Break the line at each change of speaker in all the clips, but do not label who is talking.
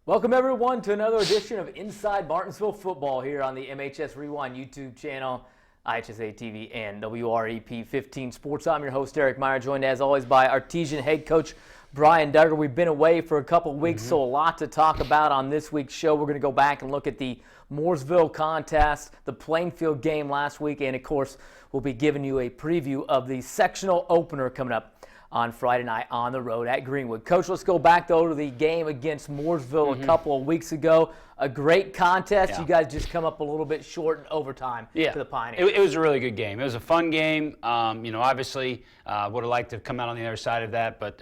Welcome everyone to another edition of Inside Martinsville Football here on the MHS Rewind YouTube channel, IHSA TV, and WREP 15 Sports. I'm your host, Eric Meyer, joined as always by Artesian head coach Brian Duggar. We've been away for a couple of weeks, so a lot to talk about on this week's show. We're going to go back and look at the Mooresville contest, the Plainfield game last week, and of course, we'll be giving you a preview of the sectional opener coming up on Friday night on the road at Greenwood. Coach, let's go back, though, to the game against Mooresville a couple of weeks ago. A great contest.
Yeah.
You guys just come up a little bit short in overtime to the Pioneers.
It was a really good game. It was a fun game. Obviously, would have liked to come out on the other side of that, but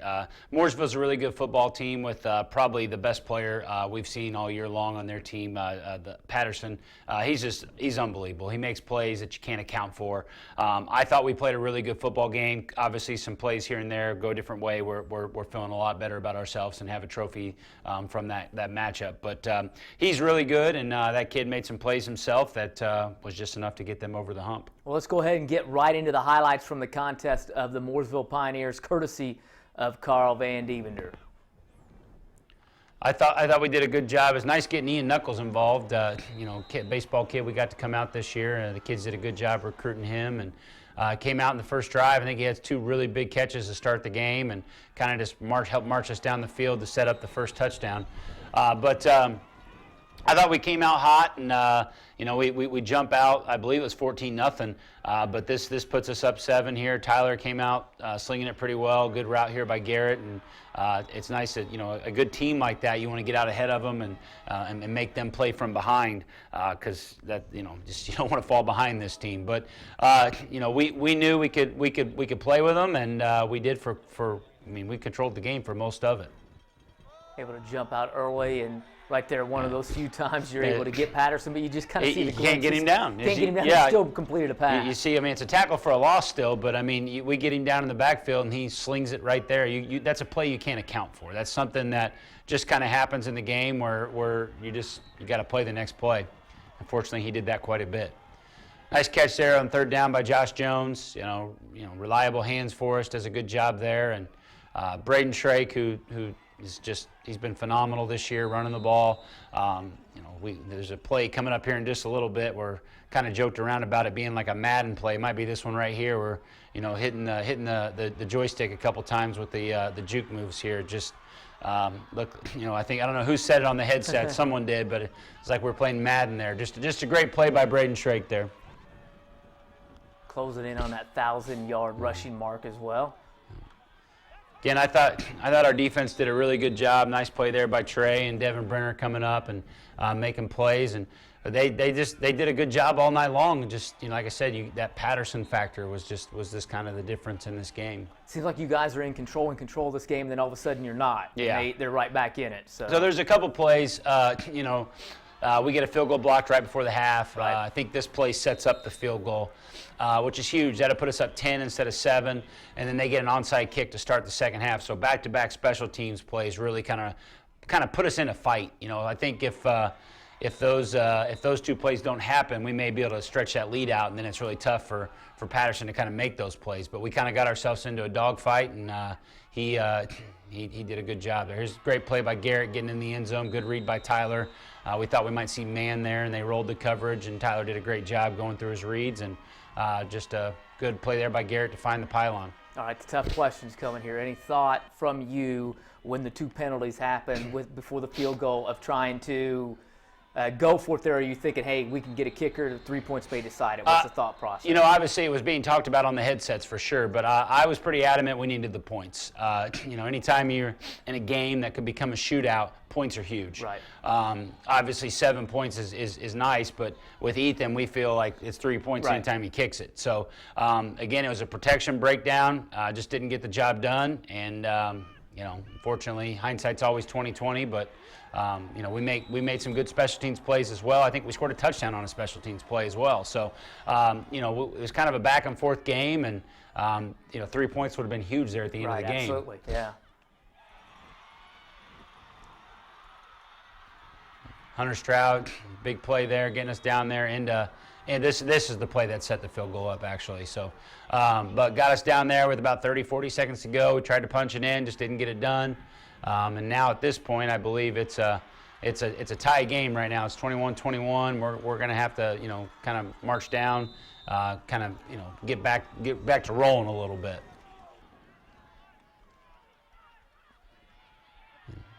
Mooresville's a really good football team with probably the best player we've seen all year long on their team, Patterson. He's unbelievable. He makes plays that you can't account for. I thought we played a really good football game. Obviously, some plays here and there go a different way. We're feeling a lot better about ourselves and have a trophy from that matchup. But he's really good, and that kid made some plays himself that was just enough to get them over the hump.
Well, let's go ahead and get right into the highlights from the contest of the Mooresville Pioneers, courtesy of Carl Van Dievender.
I thought we did a good job. It was nice getting Ian Knuckles involved. Baseball kid we got to come out this year. The kids did a good job recruiting him, and came out in the first drive. I think he had two really big catches to start the game, and kind of just helped march us down the field to set up the first touchdown. I thought we came out hot, and we jump out. I believe it was 14-0, but this puts us up 7 here. Tyler came out slinging it pretty well. Good route here by Garrett, and it's nice that a good team like that, you want to get out ahead of them and make them play from behind, because that just you don't want to fall behind this team. But we knew we could play with them, and we did we controlled the game for most of it.
Able to jump out early, and right there, one of those few times you're able to get Patterson, but you just kind of see the glimpses.
You can't get him down.
Can't get him down. He still completed a pass.
You see, it's a tackle for a loss still, but we get him down in the backfield and he slings it right there. That's a play you can't account for. That's something that just kind of happens in the game where you got to play the next play. Unfortunately, he did that quite a bit. Nice catch there on third down by Josh Jones. Reliable hands for us, does a good job there, and Braden Shrake, who he's been phenomenal this year running the ball. There's a play coming up here in just a little bit. We're kind of joked around about it being like a Madden play. It might be this one right here. We're hitting the joystick a couple times with the juke moves here. Just look, I don't know who said it on the headset. Someone did, but it's like we're playing Madden there. Just a great play by Braden Shrake there.
Closing in on that 1,000-yard rushing mark as well.
Again, I thought our defense did a really good job. Nice play there by Trey and Devin Brenner coming up and making plays, and they did a good job all night long. And just like I said, that Patterson factor was this kind of the difference in this game.
Seems like you guys are in control of this game, and then all of a sudden you're not.
Yeah,
they're right back in it. So
there's a couple plays. We get a field goal blocked right before the half.
Right.
I think this play sets up the field goal, which is huge. That'll put us up 10 instead of 7, and then they get an onside kick to start the second half. So back-to-back special teams plays really kind of put us in a fight. I think if those two plays don't happen, we may be able to stretch that lead out, and then it's really tough for Patterson to kind of make those plays. But we kind of got ourselves into a dogfight, and he did a good job there. Here's a great play by Garrett getting in the end zone. Good read by Tyler. We thought we might see man there, and they rolled the coverage, and Tyler did a great job going through his reads, and just a good play there by Garrett to find the pylon.
All right, the tough questions coming here. Any thought from you when the two penalties happened before the field goal of trying to go for it there? Or are you thinking, hey, we can get a kicker, the 3 points may decide it? What's the thought process?
Obviously it was being talked about on the headsets for sure, but I was pretty adamant we needed the points. Anytime you're in a game that could become a shootout, points are huge.
Right.
Obviously 7 points is nice, but with Ethan, we feel like it's 3 points anytime he kicks it. So, again, it was a protection breakdown. Just didn't get the job done, and unfortunately, hindsight's always 20/20, but we made some good special teams plays as well. I think we scored a touchdown on a special teams play as well. So, it was kind of a back and forth game, and 3 points would have been huge there at the end of the game.
Absolutely, yeah.
Hunter Stroud, big play there, getting us down there, and this is the play that set the field goal up, actually. So, but got us down there with about 30, 40 seconds to go. We tried to punch it in, just didn't get it done. And now at this point, I believe it's it's a tie game right now. It's 21-21. We're going to have to, kind of march down, get back to rolling a little bit.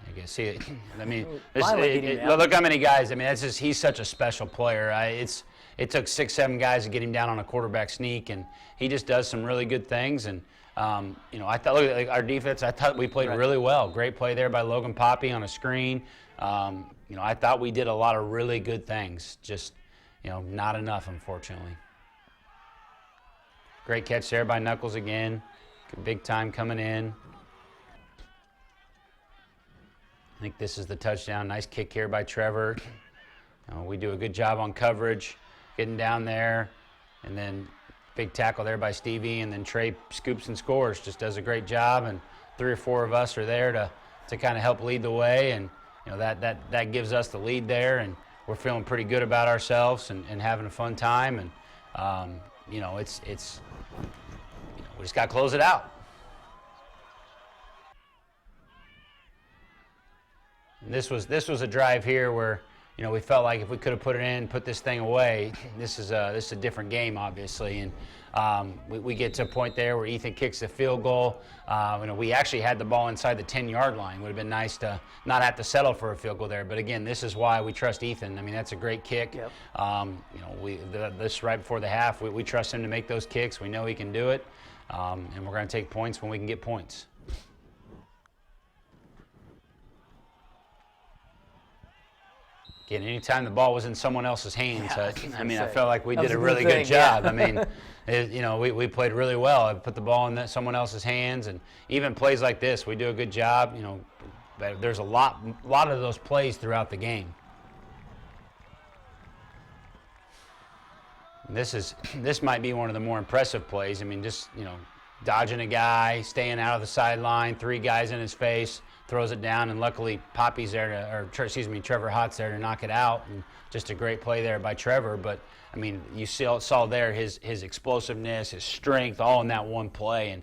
You can see it. I mean, look how many guys. I mean, he's such a special player. It took 6-7 guys to get him down on a quarterback sneak, and he just does some really good things. And I thought, look at our defense. I thought we played really well. Great play there by Logan Poppy on a screen. I thought we did a lot of really good things. Just, not enough, unfortunately. Great catch there by Knuckles again. Big time coming in. I think this is the touchdown. Nice kick here by Trevor. We do a good job on coverage, getting down there, and then big tackle there by Stevie, and then Trey scoops and scores. Just does a great job, and 3 or 4 of us are there to kind of help lead the way, and that gives us the lead there, and we're feeling pretty good about ourselves and having a fun time, and we just got to close it out. This was a drive here where we felt like if we could have put it in, put this thing away, this is a different game, obviously. And we get to a point there where Ethan kicks the field goal. We actually had the ball inside the 10-yard line. Would have been nice to not have to settle for a field goal there. But again, this is why we trust Ethan. I mean, that's a great kick. Yep. This right before the half, we trust him to make those kicks. We know he can do it, and we're going to take points when we can get points. Again, anytime the ball was in someone else's hands, I felt like we did a really good job. Yeah. I mean, we played really well. I put the ball in someone else's hands, and even plays like this, we do a good job. But there's a lot of those plays throughout the game. And this might be one of the more impressive plays. I mean, just dodging a guy, staying out of the sideline, 3 guys in his face. Throws it down, and luckily Poppy's there Trevor Hott's there to knock it out, and just a great play there by Trevor. But I mean, you saw there his explosiveness, his strength, all in that one play, and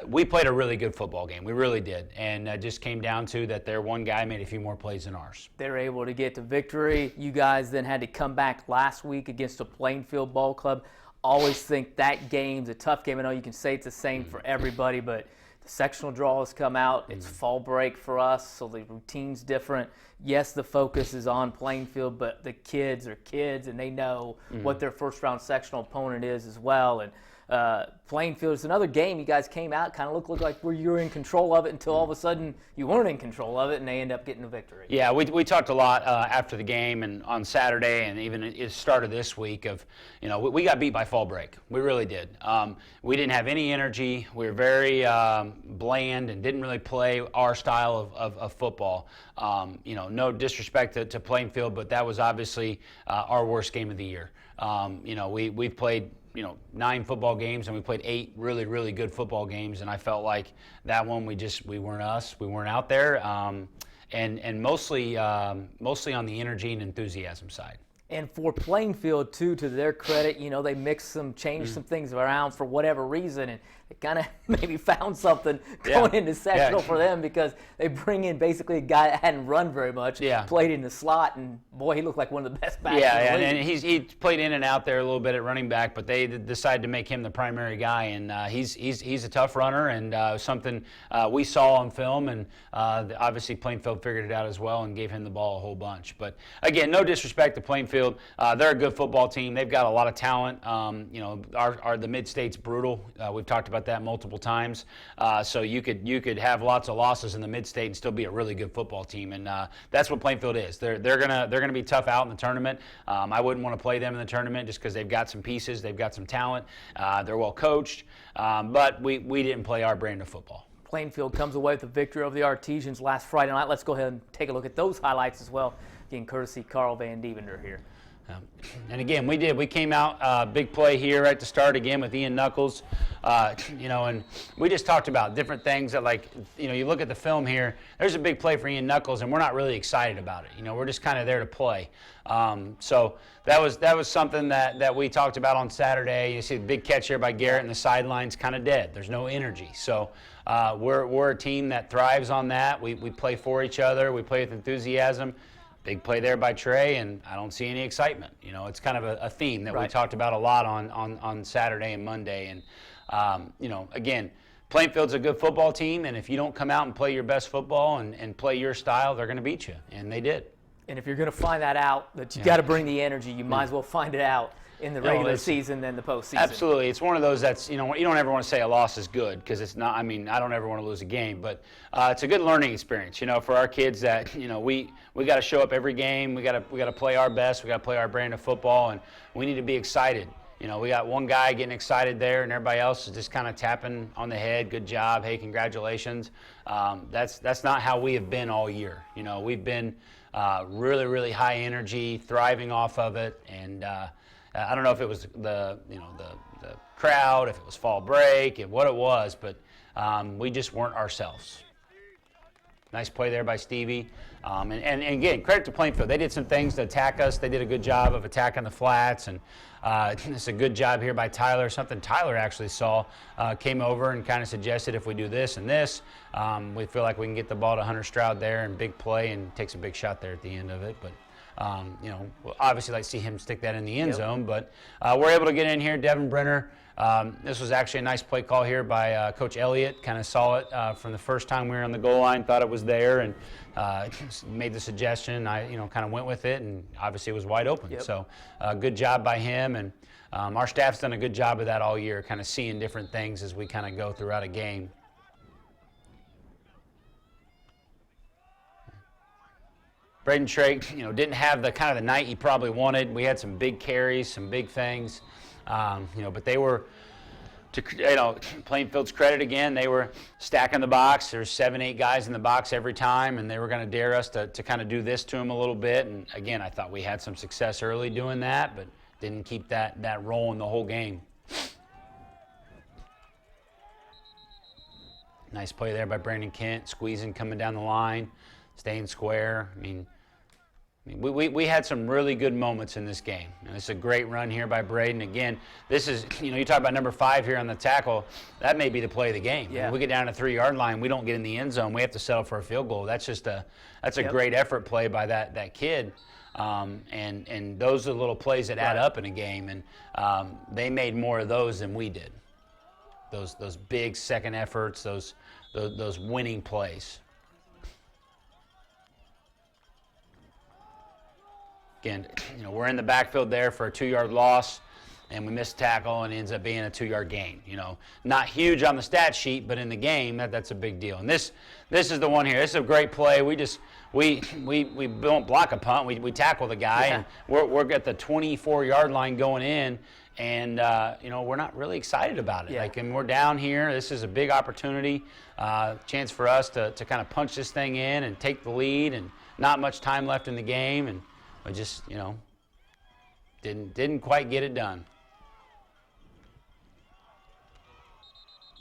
we played a really good football game. We really did, and it just came down to that. Their one guy made a few more plays than ours.
They were able to get to victory. You guys then had to come back last week against the Plainfield Ball Club. Always think that game's a tough game. I know you can say it's the same for everybody, but sectional draw has come out. It's fall break for us, so the routine's different. Yes, the focus is on Plainfield, but the kids are kids, and they know what their first-round sectional opponent is as well. And Plainfield is another game. You guys came out, kind of looked like you were in control of it until all of a sudden you weren't in control of it, and they end up getting a victory.
Yeah, we talked a lot after the game and on Saturday, and even it started this week of, we got beat by fall break. We really did. We didn't have any energy. We were very bland and didn't really play our style of football. No disrespect to Plainfield, but that was obviously our worst game of the year. We've played 9 football games, and we played 8 really, really good football games, and I felt like that one we weren't us. We weren't out there, and mostly on the energy and enthusiasm side.
And for Plainfield, too, to their credit, they changed some things around for whatever reason, and they kind of maybe found something going into sectional for them, because they bring in basically a guy that hadn't run very much, played in the slot, and boy, he looked like one of the best backs in the league.
And he played in and out there a little bit at running back, but they decided to make him the primary guy, and he's a tough runner, and something we saw on film, and obviously Plainfield figured it out as well and gave him the ball a whole bunch. But again, no disrespect to Plainfield. They're a good football team. They've got a lot of talent. The Mid-State's brutal. We've talked about that multiple times. So you could have lots of losses in the Mid-State and still be a really good football team, and that's what Plainfield is. They're gonna be tough out in the tournament. I wouldn't want to play them in the tournament just because they've got some pieces, they've got some talent, they're well coached, but we didn't play our brand of football.
Plainfield comes away with the victory over the Artesians last Friday night. Let's go ahead and take a look at those highlights as well. Again, courtesy Carl Van Dievender here.
And again, we came out big play here at the start again with Ian Knuckles, and we just talked about different things that, you look at the film here, there's a big play for Ian Knuckles, and we're not really excited about it. We're just kind of there to play. So that was something that we talked about on Saturday. You see the big catch here by Garrett, and the sideline's kind of dead. There's no energy. So we're a team that thrives on that. We play for each other. We play with enthusiasm. Big play there by Trey, and I don't see any excitement. It's kind of a theme that we talked about a lot on Saturday and Monday. And, again, Plainfield's a good football team, and if you don't come out and play your best football and play your style, they're going to beat you, and they did. And
if you're going to find that out, that you got to bring the energy, you might as well find it out in the regular season than the postseason.
Absolutely. It's one of those that's, you don't ever want to say a loss is good, because it's not. I mean, I don't ever want to lose a game, but it's a good learning experience, for our kids that, we got to show up every game. We got to play our best. We got to play our brand of football, and we need to be excited. We got one guy getting excited there, and everybody else is just kind of tapping on the head. Good job. Hey, congratulations. That's not how we have been all year. We've been really, really high energy, thriving off of it, and I don't know if it was the crowd, if it was fall break, and what it was, but we just weren't ourselves. Nice play there by Stevie. And again, credit to Plainfield. They did some things to attack us. They did a good job of attacking the flats, and it's a good job here by Tyler. Something Tyler actually saw, came over and kind of suggested if we do this and this, we feel like we can get the ball to Hunter Stroud there and big play, and takes a big shot there at the end of it. But we'll obviously like to see him stick that in the end zone, but we're able to get in here. Devin Brenner, this was actually a nice play call here by Coach Elliott. Kind of saw it from the first time we were on the goal line, thought it was there, and made the suggestion. I kind of went with it, and obviously it was wide open. So good job by him, and our staff's done a good job of that all year, kind of seeing different things as we kind of go throughout a game. Braden Trey, didn't have the kind of the night he probably wanted. We had some big carries, some big things, but they were, to Plainfield's credit again, they were stacking the box. There's 7-8 guys in the box every time, and they were going to dare us to kind of do this to them a little bit. And again, I thought we had some success early doing that, but didn't keep that rolling the whole game. Nice play there by Brandon Kent, squeezing, coming down the line, staying square. I mean, we had some really good moments in this game. And it's a great run here by Braden. Again, this is, you talk about number 5 here on the tackle. That may be the play of the game.
Yeah.
When we get down to the 3-yard line, we don't get in the end zone. We have to settle for a field goal. That's a great effort play by that kid. And those are the little plays that add up in a game. And they made more of those than we did. Those big second efforts, those winning plays. Again, we're in the backfield there for a 2-yard loss, and we miss a tackle, and it ends up being a 2-yard gain. Not huge on the stat sheet, but in the game, that's a big deal. And this is the one here. This is a great play. We don't block a punt. We tackle the guy, and we're at the 24-yard line going in, and we're not really excited about it. And we're down here. This is a big opportunity, chance for us to kind of punch this thing in and take the lead, and not much time left in the game, and I just, didn't quite get it done.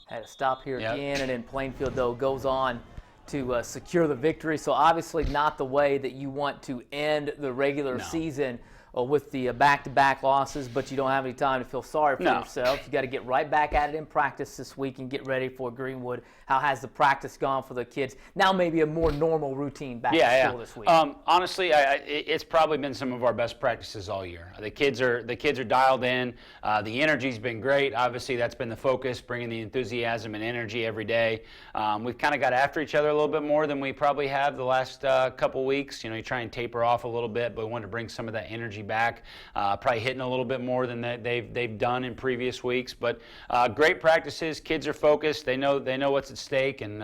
Had to stop here again, and then Plainfield, though, goes on to secure the victory. So obviously not the way that you want to end the regular season with the back-to-back losses, but you don't have any time to feel sorry for yourself. You got to get right back at it in practice this week and get ready for Greenwood. How has the practice gone for the kids? Now maybe a more normal routine back to school this week.
Honestly, it's probably been some of our best practices all year. The kids are dialed in. The energy's been great. Obviously, that's been the focus, bringing the enthusiasm and energy every day. We've kind of got after each other a little bit more than we probably have the last couple weeks. You try and taper off a little bit, but we want to bring some of that energy back. Probably hitting a little bit more than they've done in previous weeks. But great practices. Kids are focused. They know what's at stake, and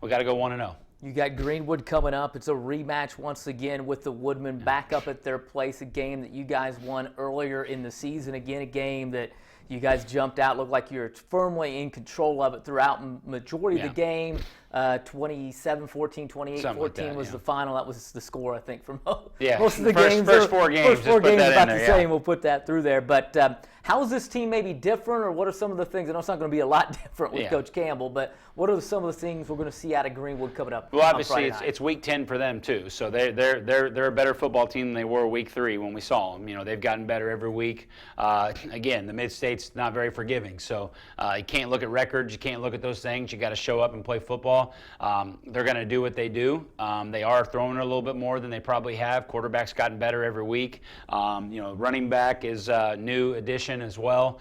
we got to go 1-0.
You got Greenwood coming up. It's a rematch once again with the Woodmen back up at their place, a game that you guys won earlier in the season. Again, a game that you guys jumped out, looked like you're firmly in control of it throughout majority of the game. 27-14, 28-14 was the final. That was the score, I think, for most of the games.
First four games.
First four games, about the same.
Yeah.
We'll put that through there. But how is this team maybe different, or what are some of the things? I know it's not going to be a lot different with Coach Campbell, but what are some of the things we're going to see out of Greenwood coming up?
Well, obviously,
on
it's week 10 for them too. So they're a better football team than they were week 3 when we saw them. You know, they've gotten better every week. Again, the Mid-State's not very forgiving, so you can't look at records, you can't look at those things. You got to show up and play football. They're going to do what they do. They are throwing it a little bit more than they probably have. Quarterback's gotten better every week. You know, running back is a new addition as well.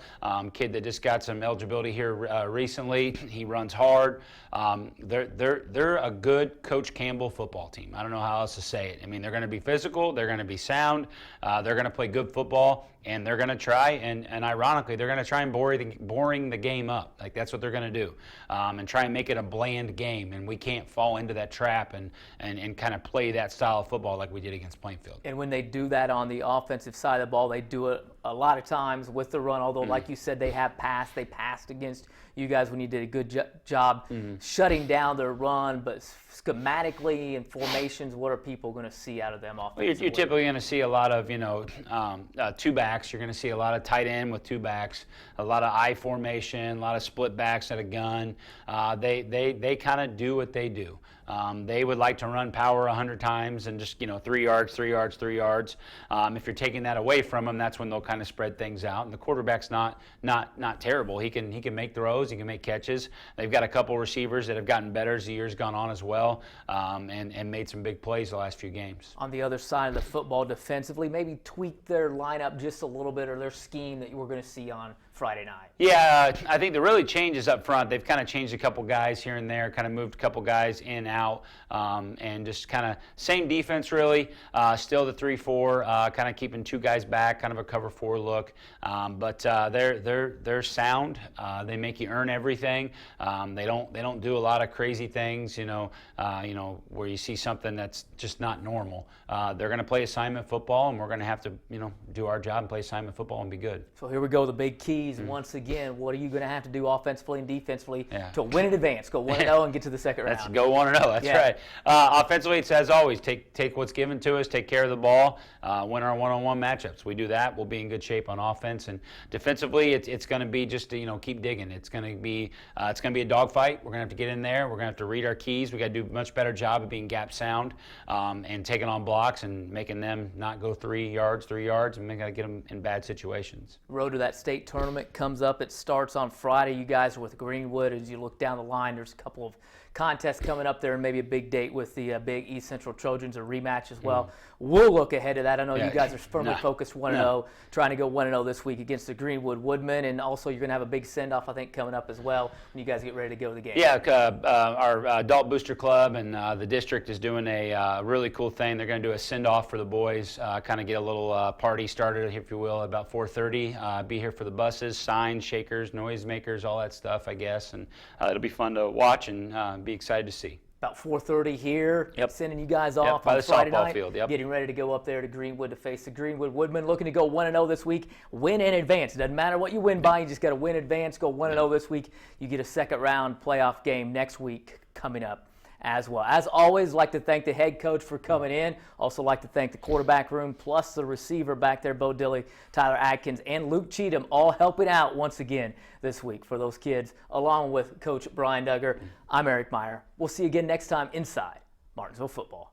Kid that just got some eligibility here recently. He runs hard. They're a good Coach Campbell football team. I don't know how else to say it. I mean, they're going to be physical. They're going to be sound. They're going to play good football, and they're going to try. And ironically, they're going to try and boring the game up. Like, that's what they're going to do, and try and make it a bland game. And we can't fall into that trap and kind of play that style of football like we did against Plainfield.
And when they do that on the offensive side of the ball, they do it a lot of times with the run. Although, like you said, they have passed. They passed against you guys when you did a good job shutting down their run. But schematically and formations, what are people going to see out of them offensively?
Well, you're typically going to see a lot of, two backs. You're going to see a lot of tight end with two backs, a lot of I formation, a lot of split backs at a gun. They kind of do what they do. They would like to run power 100 times and just 3 yards, 3 yards, 3 yards. If you're taking that away from them, that's when they'll kind of spread things out. And the quarterback's not terrible. He can make throws. He can make catches. They've got a couple receivers that have gotten better as the year's gone on as well, and made some big plays the last few games.
On the other side of the football, defensively, maybe tweak their lineup just a little bit, or their scheme that you were going to see on Friday night.
Yeah, I think the really changes up front. They've kind of changed a couple guys here and there, kind of moved a couple guys in, out, and just kind of same defense really. Still the 3-4, kind of keeping 2 guys back, kind of a cover 4 look. But they're sound. They make you earn everything. They don't do a lot of crazy things, where you see something that's just not normal. They're going to play assignment football, and we're going to have to do our job and play assignment football and be good.
So here we go, the big keys. Once again, what are you going to have to do offensively and defensively to win in advance? Go 1-0 and get to the second round.
Let's go 1-0. That's right. Offensively, it's as always, take what's given to us, take care of the ball, win our one-on-one matchups. We do that, we'll be in good shape on offense. And defensively, it's going to be just to keep digging. It's going to be a dogfight. We're going to have to get in there. We're going to have to read our keys. We got to do a much better job of being gap sound, and taking on blocks and making them not go 3 yards, and we got to get them in bad situations.
Road to that state tournament comes up. It starts on Friday. You guys are with Greenwood. As you look down the line, there's a couple of contests coming up there, and maybe a big date with the big East Central Trojans, a rematch as well. We'll look ahead to that. I know you guys are firmly focused 1-0, trying to go 1-0 this week against the Greenwood Woodmen, and also you're going to have a big send-off, I think, coming up as well when you guys get ready to go to the game.
Yeah, our adult booster club and the district is doing a really cool thing. They're going to do a send-off for the boys, kind of get a little party started, if you will, at about 4:30. Be here for the buses, signs, shakers, noisemakers, all that stuff, I guess, and it'll be fun to watch and be excited to see.
About 4:30 here,
sending
you guys off
by
on
the
Friday
softball
night,
field.
getting ready to go up there to Greenwood to face the Greenwood Woodmen, looking to go 1-0 this week, win in advance. It doesn't matter what you win by, you just got to win in advance, go 1-0 this week. You get a second round playoff game next week coming up as well. As always, like to thank the head coach for coming in. Also like to thank the quarterback room, plus the receiver back there, Bo Dilly, Tyler Adkins, and Luke Cheatham, all helping out once again this week for those kids, along with Coach Brian Duggar. I'm Eric Meyer. We'll see you again next time inside Martinsville Football.